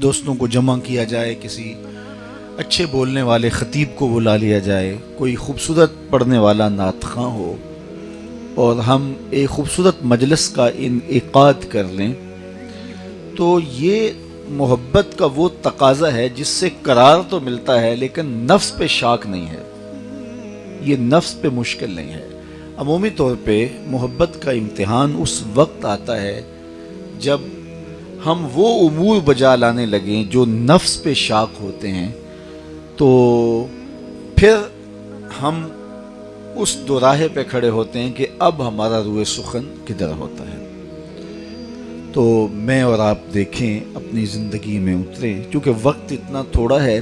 دوستوں کو جمع کیا جائے، کسی اچھے بولنے والے خطیب کو بلا لیا جائے، کوئی خوبصورت پڑھنے والا نعت خواں ہو اور ہم ایک خوبصورت مجلس کا انعقاد کر لیں، تو یہ محبت کا وہ تقاضا ہے جس سے قرار تو ملتا ہے لیکن نفس پہ شاک نہیں ہے، یہ نفس پہ مشکل نہیں ہے۔ عمومی طور پہ محبت کا امتحان اس وقت آتا ہے جب ہم وہ امور بجا لانے لگیں جو نفس پہ شاک ہوتے ہیں، تو پھر ہم اس دوراہے پہ کھڑے ہوتے ہیں کہ اب ہمارا روئے سخن کدھر ہوتا ہے۔ تو میں اور آپ دیکھیں، اپنی زندگی میں اتریں، کیونکہ وقت اتنا تھوڑا ہے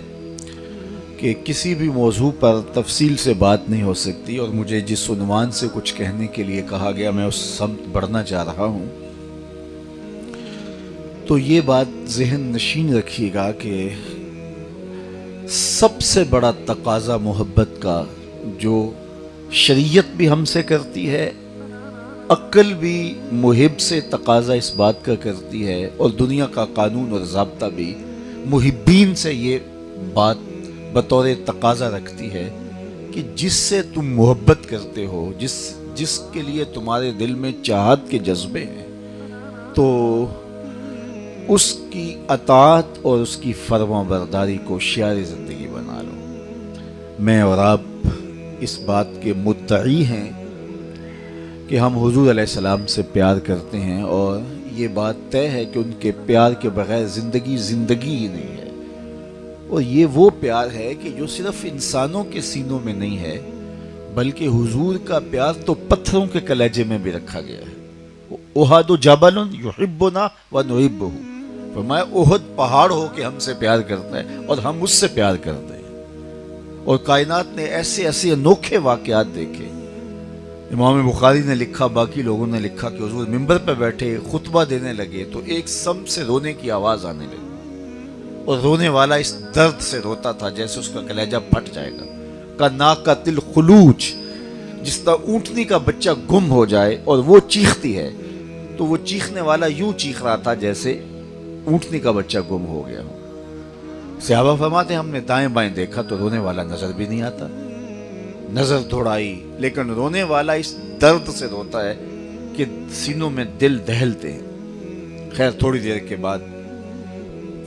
کہ کسی بھی موضوع پر تفصیل سے بات نہیں ہو سکتی، اور مجھے جس عنوان سے کچھ کہنے کے لیے کہا گیا میں اس سمت بڑھنا چاہ رہا ہوں۔ تو یہ بات ذہن نشین رکھیے گا کہ سب سے بڑا تقاضا محبت کا، جو شریعت بھی ہم سے کرتی ہے، عقل بھی محب سے تقاضا اس بات کا کرتی ہے، اور دنیا کا قانون اور ضابطہ بھی محبین سے یہ بات بطور تقاضا رکھتی ہے کہ جس سے تم محبت کرتے ہو، جس کے لیے تمہارے دل میں چاہت کے جذبے ہیں، تو اس کی اطاعت اور اس کی فرما برداری کو شعار زندگی بنا لو۔ میں اور آپ اس بات کے مدعی ہیں کہ ہم حضور علیہ السلام سے پیار کرتے ہیں، اور یہ بات طے ہے کہ ان کے پیار کے بغیر زندگی ہی نہیں ہے، اور یہ وہ پیار ہے کہ جو صرف انسانوں کے سینوں میں نہیں ہے، بلکہ حضور کا پیار تو پتھروں کے کلیجے میں بھی رکھا گیا ہے۔ احد جبل یحبنا ونحبہ، فرمایا احد پہاڑ ہو کے ہم سے پیار کرتا ہے اور ہم اس سے پیار کرتے ہیں۔ اور کائنات نے ایسے انوکھے واقعات دیکھے۔ امام بخاری نے لکھا، باقی لوگوں نے لکھا کہ حضور منبر پہ بیٹھے خطبہ دینے لگے تو ایک سمت سے رونے کی آواز آنے لگی، اور رونے والا اس درد سے روتا تھا جیسے اس کا کلیجہ پھٹ جائے گا۔ کا ناقۃ الخلوج، جس طرح اونٹنی کا بچہ گم ہو جائے اور وہ چیختی ہے، تو وہ چیخنے والا یوں چیخ رہا تھا جیسے اونٹنی کا بچہ گم ہو گیا ہو۔ صحابہ فرماتے ہم نے دائیں بائیں دیکھا تو رونے والا نظر بھی نہیں آتا، نظر دوڑائی، لیکن رونے والا اس درد سے روتا ہے کہ سینوں میں دل دہلتے ہیں۔ خیر تھوڑی دیر کے بعد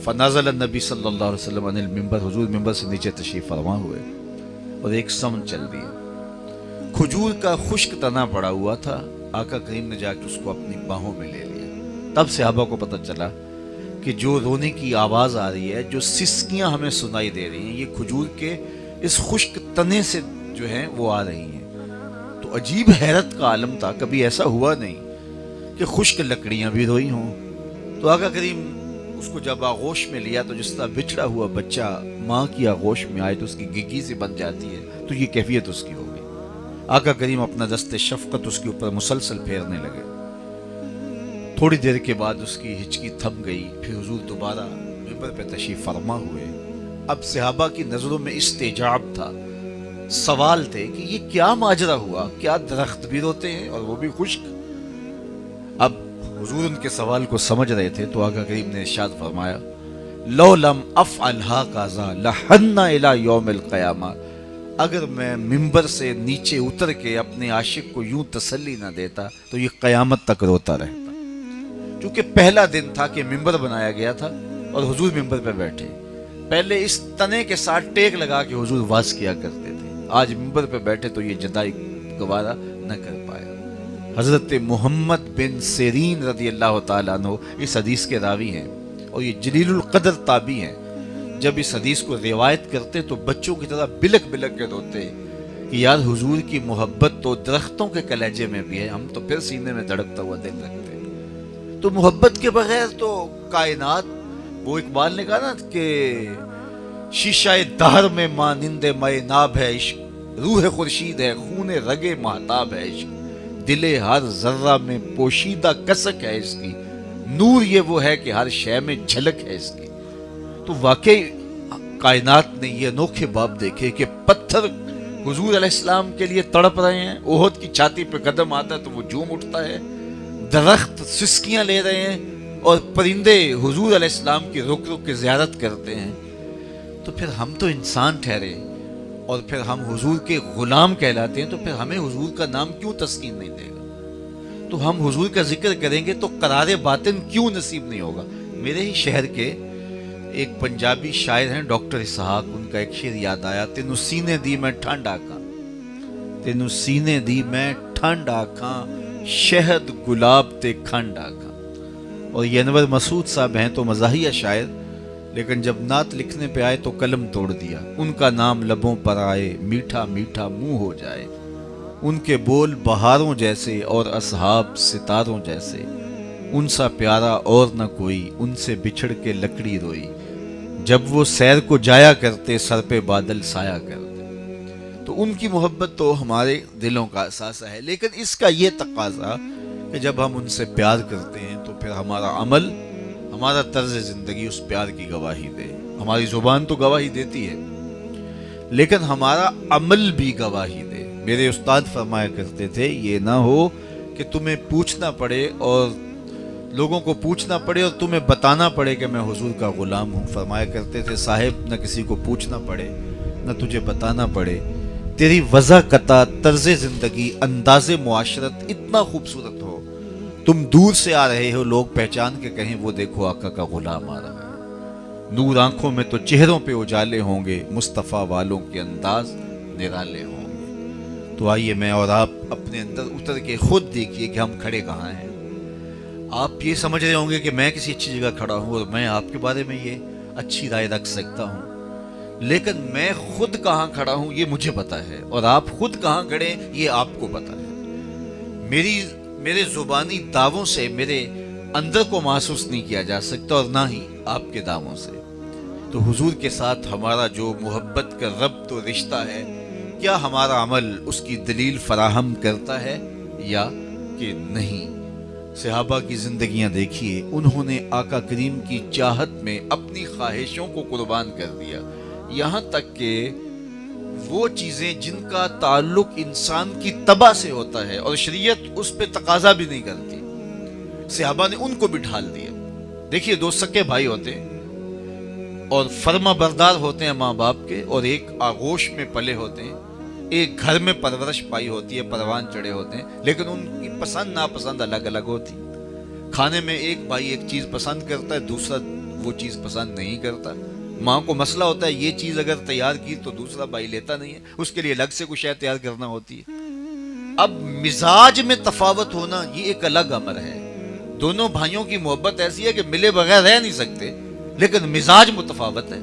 فنزل النبی صلی اللہ علیہ وسلم عن المنبر، حضور منبر سے نیچے تشریف فرما ہوئے اور ایک سمن چل دی۔ کھجور کا خشک تنا پڑا ہوا تھا، آقا کریم نے جا کے اس کو اپنی باہوں میں لے لیا۔ تب صحابہ کو پتہ چلا کہ جو رونے کی آواز آ رہی ہے، جو سسکیاں ہمیں سنائی دے رہی ہیں، یہ کھجور کے اس خشک تنے سے جو ہیں وہ آ رہی ہیں۔ تو عجیب حیرت کا عالم تھا، کبھی ایسا ہوا نہیں کہ خشک لکڑیاں بھی روئی ہوں۔ تو آقا کریم اس کو جب آغوش میں لیا تو جس طرح بچھڑا ہوا بچہ ماں کی آغوش میں آئے تو اس کی گگی سے بن جاتی ہے، تو یہ کیفیت اس کی ہو گئی۔ آقا کریم اپنا دست شفقت اس کے اوپر مسلسل پھیرنے لگے۔ تھوڑی دیر کے بعد اس کی ہچکی تھم گئی، پھر حضور دوبارہ منبر پہ تشریف فرما ہوئے۔ اب صحابہ کی نظروں میں استعجاب تھا، سوال تھے کہ یہ کیا ماجرا ہوا، کیا درخت بھی روتے ہیں اور وہ بھی خشک؟ اب حضور ان کے سوال کو سمجھ رہے تھے تو آقا کریم نے ارشاد فرمایا، لو لم افعلھا قذا لحن الی یوم القیامہ، اگر میں منبر سے نیچے اتر کے اپنے عاشق کو یوں تسلی نہ دیتا تو یہ قیامت تک روتا رہتا۔ چونکہ پہلا دن تھا کہ منبر بنایا گیا تھا اور حضور منبر پہ بیٹھے، پہلے اس تنے کے ساتھ ٹیک لگا کے حضور واز کیا کرتے تھے، آج منبر پہ بیٹھے تو یہ جدائی گوارا نہ کر پایا۔ حضرت محمد بن سیرین رضی اللہ تعالیٰ عنہ اس حدیث کے راوی ہیں، اور یہ جلیل القدر تابعی ہیں۔ جب اس حدیث کو روایت کرتے تو بچوں کی طرح بلک بلک کے روتے کہ یار حضور کی محبت تو درختوں کے کلیجے میں بھی ہے، ہم تو پھر سینے میں دھڑکتا ہوا دل رکھتے۔ تو محبت کے بغیر تو کائنات، وہ اقبال نے کہا نا کہ شیشہ دہر میں مانند مے ناب ہے عشق، روح خورشید ہے خون رگے مہتاب ہے عشق، دل ہر ذرہ میں پوشیدہ کسک ہے اس کی، نور یہ وہ ہے کہ ہر شے میں جھلک ہے اس کی۔ تو واقعی کائنات نے یہ انوکھے باب دیکھے کہ پتھر حضور علیہ السلام کے لیے تڑپ رہے ہیں، احد کی چھاتی پہ قدم آتا ہے تو وہ جھوم اٹھتا ہے، درخت سسکیاں لے رہے ہیں اور پرندے حضور علیہ السلام کی رک رک کے زیارت کرتے ہیں، تو پھر ہم تو انسان ٹھہرے اور پھر ہم حضور کے غلام کہلاتے ہیں، تو پھر ہمیں حضور کا نام کیوں تسکین نہیں دے گا؟ تو ہم حضور کا ذکر کریں گے تو قرار باطن کیوں نصیب نہیں ہوگا؟ میرے ہی شہر کے ایک پنجابی شاعر ہیں ڈاکٹر اسحاق، ان کا ایک شعر یاد آیا، تینوں سینے دی میں ٹھنڈ آکاں، تینوں سینے دی میں ٹھنڈ آکاں، شہد گلاب تے کھنڈ آکاں۔ اور یہ انور مسعود صاحب ہیں تو مزاحیہ شاعر، لیکن جب نعت لکھنے پہ آئے تو قلم توڑ دیا۔ ان کا نام لبوں پر آئے، میٹھا میٹھا منہ ہو جائے، ان کے بول بہاروں جیسے اور اصحاب ستاروں جیسے، ان سا پیارا اور نہ کوئی، ان سے بچھڑ کے لکڑی روئی، جب وہ سیر کو جایا کرتے سر پہ بادل سایہ کرتے۔ تو ان کی محبت تو ہمارے دلوں کا اثاثہ ہے، لیکن اس کا یہ تقاضا کہ جب ہم ان سے پیار کرتے ہیں تو پھر ہمارا عمل، ہمارا طرز زندگی اس پیار کی گواہی دے۔ ہماری زبان تو گواہی دیتی ہے، لیکن ہمارا عمل بھی گواہی دے۔ میرے استاد فرمایا کرتے تھے، یہ نہ ہو کہ تمہیں پوچھنا پڑے اور لوگوں کو پوچھنا پڑے اور تمہیں بتانا پڑے کہ میں حضور کا غلام ہوں۔ فرمایا کرتے تھے، صاحب نہ کسی کو پوچھنا پڑے نہ تجھے بتانا پڑے، تیری وضاقتہ، طرز زندگی، انداز معاشرت اتنا خوبصورت ہو، تم دور سے آ رہے ہو، لوگ پہچان کے کہیں وہ دیکھو آقا کا غلام آ رہا ہے۔ نور آنکھوں میں تو چہروں پہ اجالے ہوں گے، مصطفیٰ والوں کے انداز نرالے ہوں گے۔ تو آئیے میں اور آپ اپنے اندر اتر کے خود دیکھیے کہ ہم کھڑے کہاں ہیں۔ آپ یہ سمجھ رہے ہوں گے کہ میں کسی اچھی جگہ کھڑا ہوں اور میں آپ کے بارے میں یہ اچھی رائے رکھ سکتا ہوں، لیکن میں خود کہاں کھڑا ہوں یہ مجھے پتا ہے، اور آپ خود کہاں کھڑے ہیں یہ آپ کو پتا ہے۔ میرے زبانی دعووں سے میرے اندر کو محسوس نہیں کیا جا سکتا، اور نہ ہی آپ کے دعووں سے۔ تو حضور کے ساتھ ہمارا جو محبت کا ربط و رشتہ ہے، کیا ہمارا عمل اس کی دلیل فراہم کرتا ہے یا کہ نہیں؟ صحابہ کی زندگیاں دیکھیے، انہوں نے آقا کریم کی چاہت میں اپنی خواہشوں کو قربان کر دیا، یہاں تک کہ وہ چیزیں جن کا تعلق انسان کی طبع سے ہوتا ہے اور شریعت اس پہ تقاضا بھی نہیں کرتی، صحابہ نے ان کو بھی ڈھال دیا۔ دیکھیے، دو سکے بھائی ہوتے ہیں اور فرما بردار ہوتے ہیں ماں باپ کے، اور ایک آغوش میں پلے ہوتے ہیں، ایک گھر میں پرورش پائی ہوتی ہے، پروان چڑھے ہوتے ہیں، لیکن ان کی پسند ناپسند الگ الگ ہوتی۔ کھانے میں ایک بھائی ایک چیز پسند کرتا ہے، دوسرا وہ چیز پسند نہیں کرتا۔ ماں کو مسئلہ ہوتا ہے، یہ چیز اگر تیار کی تو دوسرا بھائی لیتا نہیں ہے، اس کے لیے الگ سے کچھ تیار کرنا ہوتی ہے۔ اب مزاج میں تفاوت ہونا یہ ایک الگ امر ہے۔ دونوں بھائیوں کی محبت ایسی ہے کہ ملے بغیر رہ نہیں سکتے، لیکن مزاج متفاوت ہے۔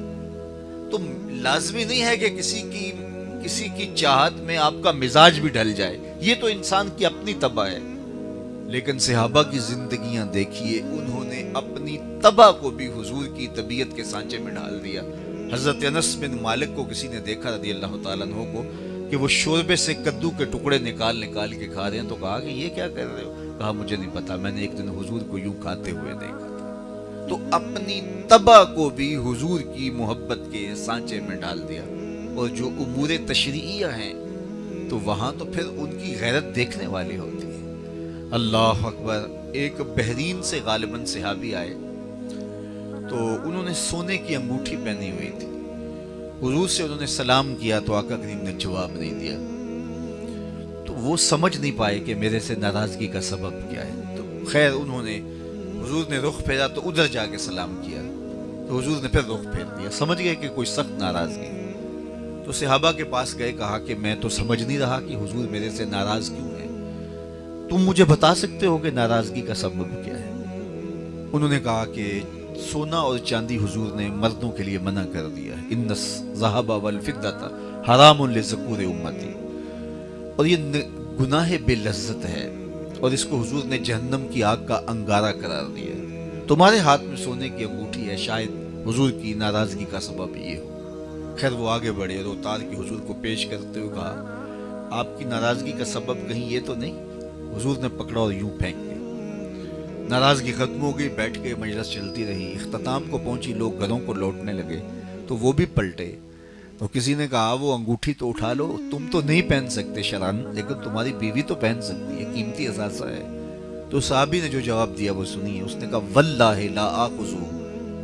تو لازمی نہیں ہے کہ کسی کی چاہت میں آپ کا مزاج بھی ڈھل جائے، یہ تو انسان کی اپنی طبع ہے۔ لیکن صحابہ کی زندگیاں دیکھیے، انہوں نے اپنی طبع کو بھی حضور کی طبیعت کے سانچے میں ڈال دیا۔ حضرت انس بن مالک کو کسی نے دیکھا رضی اللہ تعالیٰ عنہ کو کہ وہ شوربے سے کدو کے ٹکڑے نکال کے کھا رہے ہیں، تو کہا کہ یہ کیا کر رہے ہو؟ کہا مجھے نہیں پتا، میں نے ایک دن حضور کو یوں کھاتے ہوئے دیکھا تھا۔ تو اپنی طبع کو بھی حضور کی محبت کے سانچے میں ڈال دیا۔ اور جو امور تشریعیہ ہیں تو وہاں تو پھر ان کی غیرت دیکھنے والی ہوتی ہے۔ اللہ اکبر۔ ایک بحرین سے غالباً صحابی آئے، تو انہوں نے سونے کی انگوٹھی پہنی ہوئی تھی۔ حضور سے انہوں نے سلام کیا تو آقا کریم نے جواب نہیں دیا، تو وہ سمجھ نہیں پائے کہ میرے سے ناراضگی کا سبب کیا ہے۔ تو خیر انہوں نے، حضور نے رخ پھیرا تو ادھر جا کے سلام کیا، تو حضور نے پھر رخ پھیر دیا، سمجھ گئے کہ کوئی سخت ناراضگی۔ تو صحابہ کے پاس گئے، کہا کہ میں تو سمجھ نہیں رہا کہ حضور میرے سے ناراض کیوں ہے، تم مجھے بتا سکتے ہو کہ ناراضگی کا سبب کیا ہے؟ انہوں نے کہا کہ سونا اور چاندی حضور نے مردوں کے لیے منع کر دیا ہے، ان الذهب والفضة حرام لذکور امتی، اور یہ گناہ بے لذت ہے، اور اس کو حضور نے جہنم کی آگ کا انگارہ قرار دیا ہے۔ تمہارے ہاتھ میں سونے کی انگوٹھی ہے، شاید حضور کی ناراضگی کا سبب یہ ہو۔ خیر وہ آگے بڑھے اور اتار کے حضور کو پیش کرتے ہوئے کہا، آپ کی ناراضگی کا سبب کہیں یہ تو نہیں؟ حضور نے پکڑا اور یوں پھینک دی۔ ناراضگی ختم ہو گئی، بیٹھ کے مجلس چلتی رہی، اختتام کو پہنچی، لوگ گھروں کو لوٹنے لگے، تو وہ بھی پلٹے۔ تو کسی نے کہا وہ انگوٹھی تو اٹھا لو، تم تو نہیں پہن سکتے شرعاً، لیکن تمہاری بیوی تو پہن سکتی ہے، قیمتی اثاثہ ہے۔ تو صحابی نے جو جواب دیا وہ سنیے. اس نے کہا واللہ لا آخذو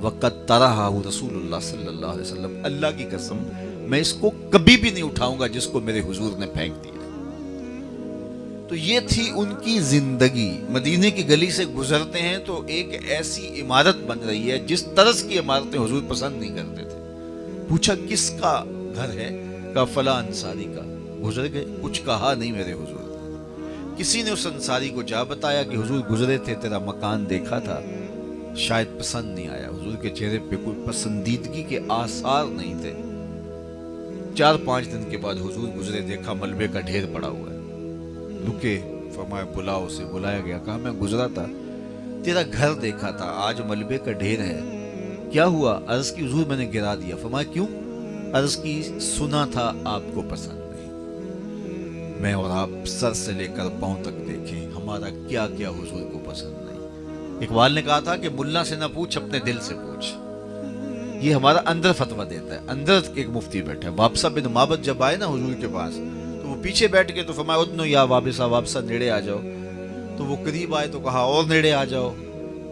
وقد طرحہ رسول اللہ صلی اللہ علیہ وسلم, اللہ کی قسم میں اس کو کبھی بھی نہیں اٹھاؤں گا جس کو میرے حضور نے پھینک دیا. تو یہ تھی ان کی زندگی. مدینے کی گلی سے گزرتے ہیں تو ایک ایسی عمارت بن رہی ہے جس طرز کی عمارتیں حضور پسند نہیں کرتے تھے. پوچھا کس کا گھر ہے؟ کہا فلاں انصاری کا. گزر گئے, کچھ کہا نہیں میرے حضور. کسی نے اس انصاری کو جا بتایا کہ حضور گزرے تھے, تیرا مکان دیکھا تھا, شاید پسند نہیں آیا. حضور کے چہرے پہ کوئی پسندیدگی کے آثار نہیں تھے. 4-5 دن کے بعد حضور گزرے, دیکھا ملبے کا ڈھیر پڑا ہوا ہے. رکے, فرمایا بلاؤ. اسے بلایا گیا. کہا میں گزرا تھا, تیرا گھر دیکھا تھا, آج ملبے کا ڈھیر ہے, کیا ہوا؟ عرض کی حضور میں نے گرا دیا. فرمایا کیوں؟ عرض کی سنا تھا آپ کو پسند نہیں. میں اور آپ سر سے لے کر پاؤں تک دیکھیں ہمارا کیا کیا حضور کو پسند نہیں. اقبال نے کہا تھا کہ ملا سے نہ پوچھ, اپنے دل سے پوچھ. یہ ہمارا اندر فتویٰ دیتا ہے. اندر ایک مفتی بیٹھا ہے, وابسہ بن معبد جب آئے نا حضور کے پاس تو وہ پیچھے بیٹھ کے تو فرمایا ادنو یا وابسہ, وابسہ نیڑے آ جاؤ. تو وہ قریب آئے تو کہا اور نیڑے آ جاؤ.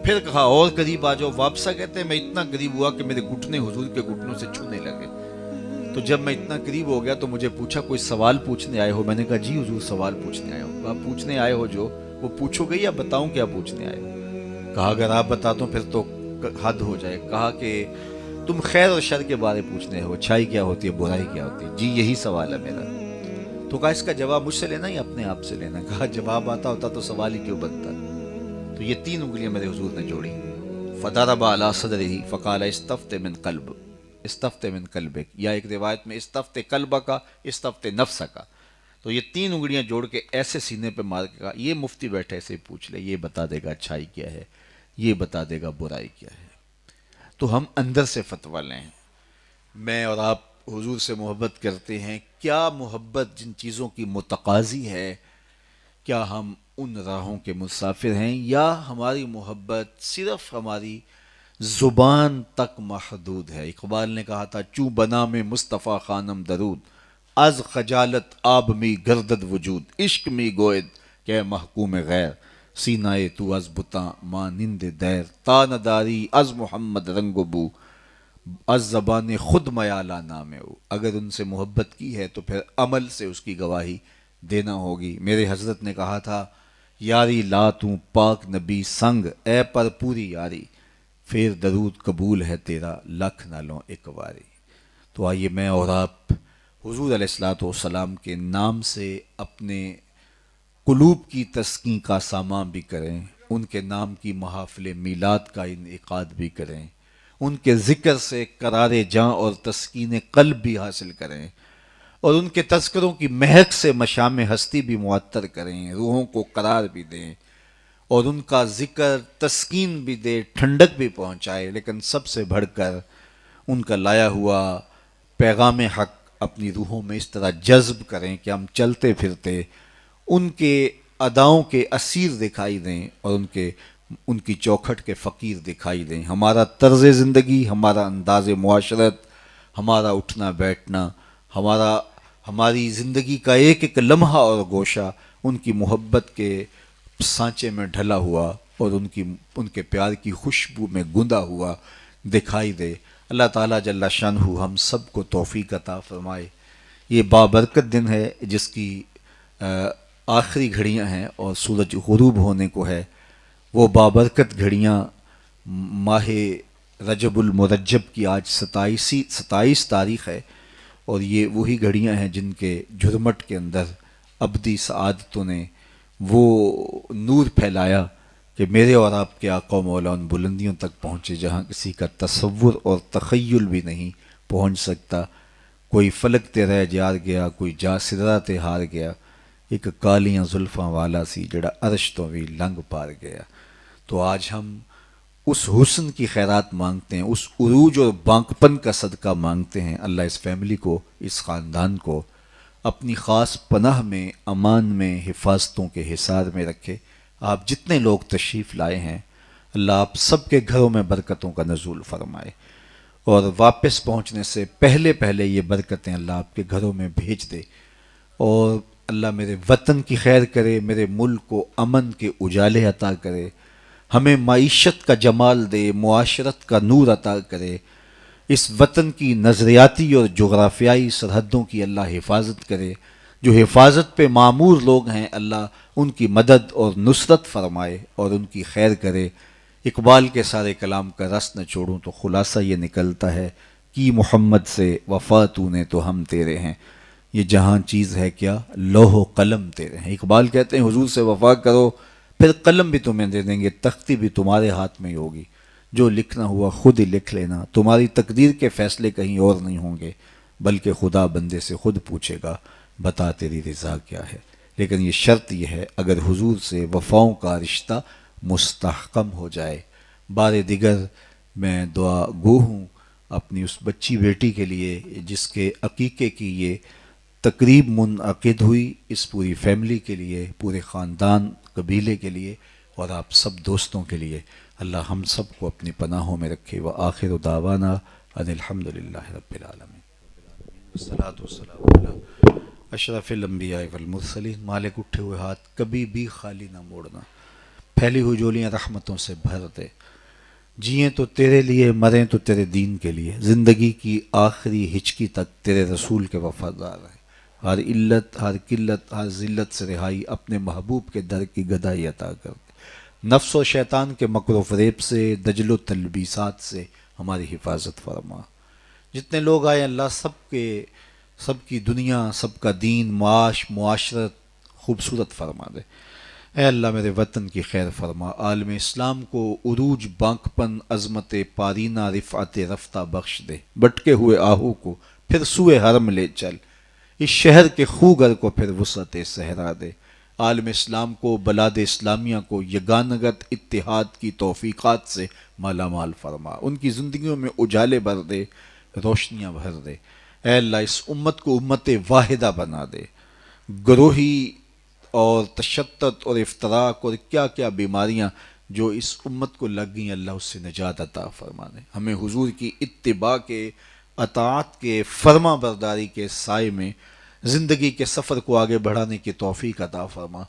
پھر کہا اور قریب آ جاؤ. وابسہ کہتے ہیں میں اتنا قریب ہوا کہ میرے گھٹنے حضور کے گھٹنوں سے چھونے لگے. تو جب میں اتنا قریب ہو گیا تو مجھے پوچھا کوئی سوال پوچھنے آئے ہو؟ میں نے کہا جی حضور سوال پوچھنے آئے ہو. آپ پوچھنے آئے ہو جو وہ پوچھو گے یا بتاؤں کیا پوچھنے آئے ہو؟ کہا اگر آپ بتا دو پھر تو حد ہو جائے. کہا کہ تم خیر اور شر کے بارے پوچھنے ہو, اچھائی کیا ہوتی ہے, برائی کیا ہوتی ہے؟ جی یہی سوال ہے میرا. تو کہا اس کا جواب مجھ سے لینا یا اپنے آپ سے لینا؟ کہا جواب آتا ہوتا تو سوال ہی کیوں بنتا. تو یہ 3 انگلیاں میرے حضور نے جوڑی. فضرب علی صدرہ فقال استفت من قلب, استفت من قلبک, یا ایک روایت میں استفت قلبہ کا, استفت نفس کا. تو یہ 3 انگلیاں جوڑ کے ایسے سینے پہ مار کے کہا یہ مفتی بیٹھے ایسے پوچھ لے, یہ بتا دے گا اچھائی کیا ہے, یہ بتا دے گا برائی کیا ہے. تو ہم اندر سے فتویٰ لیں. میں اور آپ حضور سے محبت کرتے ہیں, کیا محبت جن چیزوں کی متقاضی ہے, کیا ہم ان راہوں کے مسافر ہیں, یا ہماری محبت صرف ہماری زبان تک محدود ہے؟ اقبال نے کہا تھا چوں بنا میں مصطفیٰ خانم درود, از خجالت آب می گردد وجود, عشق می گوید کہ محکوم غیر, سینائے تو از بتاں مانند دیر, تا نداری از محمد رنگ و بو, از زبان خود میالہ نام او. اگر ان سے محبت کی ہے تو پھر عمل سے اس کی گواہی دینا ہوگی. میرے حضرت نے کہا تھا یاری لا توں پاک نبی سنگ, اے پر پوری یاری, پھر درود قبول ہے تیرا لکھ نہ لوں ایک واری. تو آئیے میں اور آپ حضور علیہ الصلوۃ والسلام کے نام سے اپنے قلوب کی تسکین کا سامان بھی کریں, ان کے نام کی محافل میلاد کا انعقاد بھی کریں, ان کے ذکر سے قرار جاں اور تسکین قلب بھی حاصل کریں, اور ان کے تذکروں کی مہک سے مشام ہستی بھی معطر کریں, روحوں کو قرار بھی دیں, اور ان کا ذکر تسکین بھی دے, ٹھنڈک بھی پہنچائے. لیکن سب سے بڑھ کر ان کا لایا ہوا پیغام حق اپنی روحوں میں اس طرح جذب کریں کہ ہم چلتے پھرتے ان کے اداؤں کے اسیر دکھائی دیں, اور ان کی چوکھٹ کے فقیر دکھائی دیں. ہمارا طرز زندگی, ہمارا انداز معاشرت, ہمارا اٹھنا بیٹھنا, ہماری زندگی کا ایک ایک لمحہ اور گوشہ ان کی محبت کے سانچے میں ڈھلا ہوا اور ان کے پیار کی خوشبو میں گندا ہوا دکھائی دے. اللہ تعالیٰ جل شانہ ہم سب کو توفیق عطا فرمائے. یہ بابرکت دن ہے جس کی آخری گھڑیاں ہیں اور سورج غروب ہونے کو ہے. وہ بابرکت گھڑیاں ماہ رجب المرجب کی آج 27 تاریخ ہے, اور یہ وہی گھڑیاں ہیں جن کے جھرمٹ کے اندر ابدی سعادتوں نے وہ نور پھیلایا کہ میرے اور آپ کے آقا و مولا ان بلندیوں تک پہنچے جہاں کسی کا تصور اور تخیل بھی نہیں پہنچ سکتا. کوئی فلک تے رہ جار گیا, کوئی جا سدرا تے ہار گیا, ایک کالیاں زلفاں والا سی جڑا عرش تو بھی لنگ پار گیا. تو آج ہم اس حسن کی خیرات مانگتے ہیں, اس عروج اور بانکپن کا صدقہ مانگتے ہیں. اللہ اس فیملی کو, اس خاندان کو اپنی خاص پناہ میں, امان میں, حفاظتوں کے حصار میں رکھے. آپ جتنے لوگ تشریف لائے ہیں اللہ آپ سب کے گھروں میں برکتوں کا نزول فرمائے, اور واپس پہنچنے سے پہلے یہ برکتیں اللہ آپ کے گھروں میں بھیج دے. اور اللہ میرے وطن کی خیر کرے، میرے ملک کو امن کے اجالے عطا کرے، ہمیں معیشت کا جمال دے، معاشرت کا نور عطا کرے، اس وطن کی نظریاتی اور جغرافیائی سرحدوں کی اللہ حفاظت کرے، جو حفاظت پہ معمور لوگ ہیں اللہ ان کی مدد اور نصرت فرمائے اور ان کی خیر کرے۔ اقبال کے سارے کلام کا رس نہ چھوڑوں تو خلاصہ یہ نکلتا ہے کہ محمد سے وفا تو نے تو ہم تیرے ہیں، یہ جہاں چیز ہے کیا لوح و قلم تیرے ہیں۔ اقبال کہتے ہیں حضور سے وفا کرو پھر قلم بھی تمہیں دے دیں گے، تختی بھی تمہارے ہاتھ میں ہی ہوگی، جو لکھنا ہوا خود ہی لکھ لینا، تمہاری تقدیر کے فیصلے کہیں اور نہیں ہوں گے، بلکہ خدا بندے سے خود پوچھے گا بتا تیری رضا کیا ہے۔ لیکن یہ شرط یہ ہے اگر حضور سے وفاؤں کا رشتہ مستحکم ہو جائے۔ بار دیگر میں دعا گو ہوں اپنی اس بچی بیٹی کے لیے جس کے عقیقے کی یہ تقریب منعقد ہوئی، اس پوری فیملی کے لیے، پورے خاندان قبیلے کے لیے اور آپ سب دوستوں کے لیے۔ اللہ ہم سب کو اپنی پناہوں میں رکھے۔ وآخر دعوانا ان الحمدللہ رب العالمین، والصلاة والسلام علی اشرف الانبیاء والمرسلین۔ مالک اٹھے ہوئے ہاتھ کبھی بھی خالی نہ موڑنا، پھیلی ہوئی جولیاں رحمتوں سے بھر دے، جئیں تو تیرے لیے مریں تو تیرے دین کے لیے، زندگی کی آخری ہچکی تک تیرے رسول کے وفادار رہیں، ہر علت، ہر قلت، ہر ذلت سے رہائی اپنے محبوب کے در کی گدائی عطا کر دے، نفس و شیطان کے مکر و فریب سے، دجل و تلبیسات سے ہماری حفاظت فرما۔ جتنے لوگ آئے اللہ سب کی دنیا، سب کا دین، معاش، معاشرت خوبصورت فرما دے۔ اے اللہ میرے وطن کی خیر فرما، عالم اسلام کو عروج، بانکپن، عظمت پارینہ، رفعت رفتہ بخش دے، بٹکے ہوئے آہو کو پھر سوئے حرم لے چل، اس شہر کے خوگر کو پھر وسعت صحرا دے، عالم اسلام کو، بلاد اسلامیہ کو یگانگت اتحاد کی توفیقات سے مالا مال فرما، ان کی زندگیوں میں اجالے بھر دے، روشنیاں بھر دے۔ اے اللہ اس امت کو امت واحدہ بنا دے، گروہی اور تشتت اور افتراق اور کیا کیا بیماریاں جو اس امت کو لگ گئیں اللہ اس سے نجات عطا فرما دے، ہمیں حضور کی اتباع کے، اطاعت کے، فرما برداری کے سائے میں زندگی کے سفر کو آگے بڑھانے کی توفیق عطا فرما۔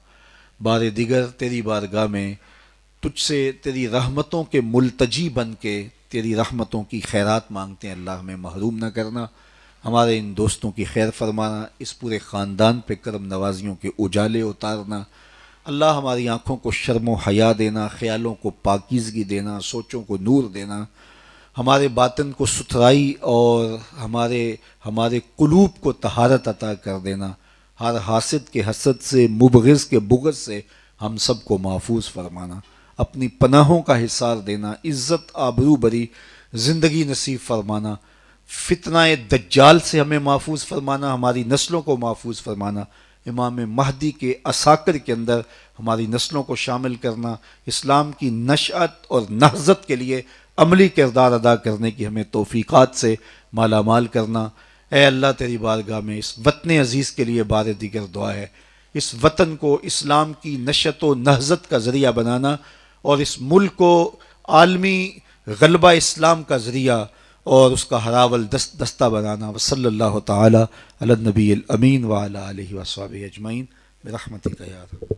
بار دیگر تیری بارگاہ میں تجھ سے تیری رحمتوں کے ملتجی بن کے تیری رحمتوں کی خیرات مانگتے ہیں، اللہ ہمیں محروم نہ کرنا، ہمارے ان دوستوں کی خیر فرمانا، اس پورے خاندان پہ کرم نوازیوں کے اجالے اتارنا، اللہ ہماری آنکھوں کو شرم و حیا دینا، خیالوں کو پاکیزگی دینا، سوچوں کو نور دینا، ہمارے باطن کو ستھرائی اور ہمارے قلوب کو طہارت عطا کر دینا، ہر حاسد کے حسد سے، مبغض کے بغض سے ہم سب کو محفوظ فرمانا، اپنی پناہوں کا حصار دینا، عزت آبرو بری زندگی نصیب فرمانا، فتنہ دجال سے ہمیں محفوظ فرمانا، ہماری نسلوں کو محفوظ فرمانا، امام مہدی کے عساکر کے اندر ہماری نسلوں کو شامل کرنا، اسلام کی نشأت اور نہضت کے لیے عملی کردار ادا کرنے کی ہمیں توفیقات سے مالا مال کرنا۔ اے اللہ تیری بارگاہ میں اس وطن عزیز کے لیے بار دیگر دعا ہے، اس وطن کو اسلام کی نشأت و نہضت کا ذریعہ بنانا اور اس ملک کو عالمی غلبہ اسلام کا ذریعہ اور اس کا ہراول دستہ بنانا۔ وصلی اللہ تعالی علی النبی الامین وعلی آلہ وصحبہ اجمعین برحمتک یا رب۔